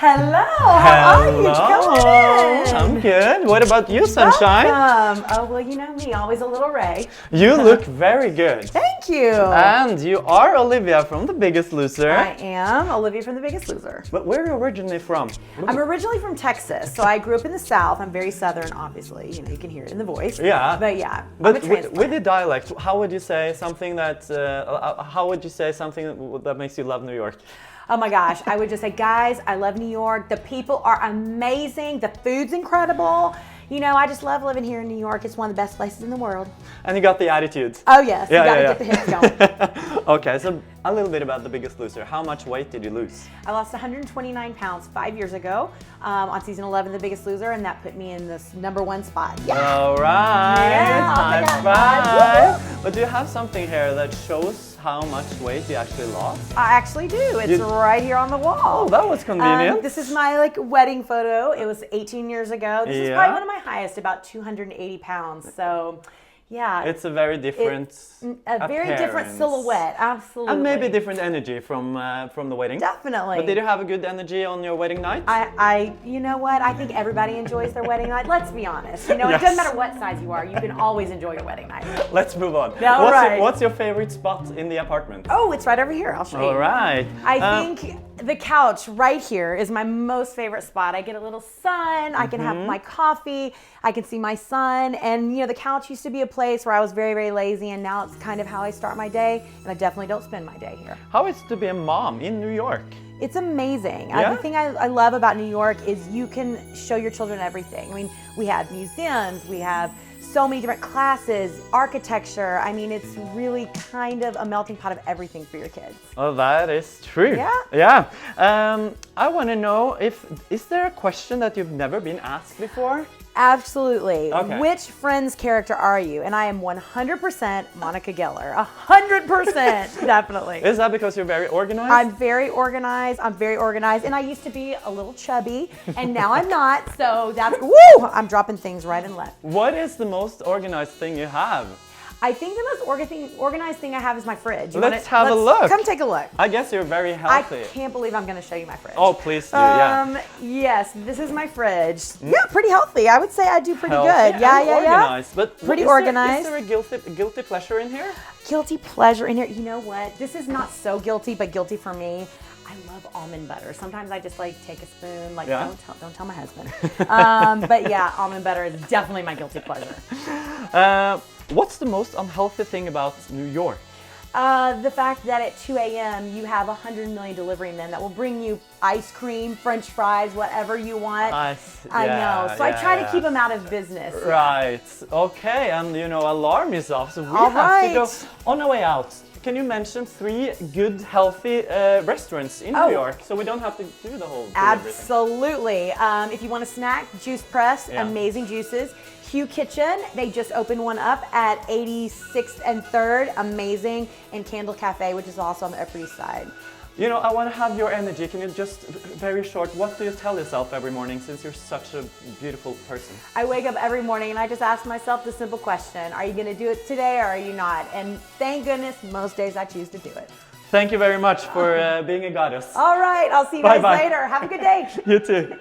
Hello, how are you? Come in. I'm good. What about you, Sunshine? Welcome. Oh, well, you know me, always a little Ray. You look very good. Thank you. And you are Olivia from The Biggest Loser. I am Olivia from The Biggest Loser. But where are you originally from? I'm originally from Texas, so I grew up in the South. I'm very Southern, obviously. You know, you can hear it in the voice. Yeah. But yeah, But I'm a transplant. with the dialect, how would you say something that makes you love New York? Oh my gosh, I would just say, guys, I love New York. The people are amazing. The food's incredible. You know, I just love living here in New York. It's one of the best places in the world. And you got the attitude. Oh yes, you gotta get the hips going. Okay, so a little bit about The Biggest Loser. How much weight did you lose? I lost 129 pounds 5 years ago on season 11, The Biggest Loser, and that put me in this #1 spot. Yeah. All right, Yeah, high I'll five. take But do you have something here that shows how much weight you actually lost? I actually do. It's right here on the wall. Oh, that was convenient. This is my wedding photo. It was 18 years ago. This is probably one of my highest, about 280 pounds. So, yeah. It's a very different very different silhouette. Absolutely. And maybe different energy from the wedding. Definitely. But did you have a good energy on your wedding night? You know what? I think everybody enjoys their wedding night. Let's be honest. You know, Yes. It doesn't matter what size you are. You can always enjoy your wedding night. Let's move on. All right. What's your favorite spot in the apartment? Oh, it's right over here. I'll show you. All right. I think the couch right here is my most favorite spot. I get a little sun, I can have my coffee, I can see my son, and you know, the couch used to be a place where I was very, very lazy, and now it's kind of how I start my day, and I definitely don't spend my day here. How is it to be a mom in New York? It's amazing. Yeah? The thing I love about New York is you can show your children everything. I mean, we have museums, we have so many different classes, architecture. I mean, it's really kind of a melting pot of everything for your kids. Oh, that is true. Yeah? Yeah. I want to know is there a question that you've never been asked before? Absolutely. Okay. Which Friends character are you? And I am 100% Monica Gellar. 100%, definitely. Is that because you're very organized? I'm very organized. And I used to be a little chubby, and now I'm not. So that's, woo! I'm dropping things right and left. What is the most organized thing you have? I think the most organized thing I have is my fridge. Let's have a look. Come take a look. I guess you're very healthy. I can't believe I'm going to show you my fridge. Oh, please do, yeah. Yes, this is my fridge. Yeah, pretty healthy. I would say I do pretty Healthy good. Yeah, and yeah, organized. yeah. But pretty is organized. There a guilty pleasure in here? Guilty pleasure in here. You know what? This is not so guilty, but guilty for me. I love almond butter. Sometimes I just take a spoon. Don't tell my husband. But yeah, almond butter is definitely my guilty pleasure. What's the most unhealthy thing about New York? The fact that at 2 a.m. you have 100 million delivery men that will bring you ice cream, French fries, whatever you want. I know. So I try to keep them out of business. Right. Okay. And alarm is off, so we All have to right. go on our way out. Can you mention 3 good, healthy restaurants in New York so we don't have to do the whole delivery thing? Absolutely. If you want a snack, Juice Press, amazing juices. Hugh Kitchen, they just opened one up at 86th and 3rd, amazing. And Candle Cafe, which is also on the Upper East Side. You know, I want to have your energy. Can you just, very short, what do you tell yourself every morning since you're such a beautiful person? I wake up every morning and I just ask myself the simple question, are you going to do it today or are you not? And thank goodness, most days I choose to do it. Thank you very much for being a goddess. All right, I'll see you guys later. Have a good day. You too.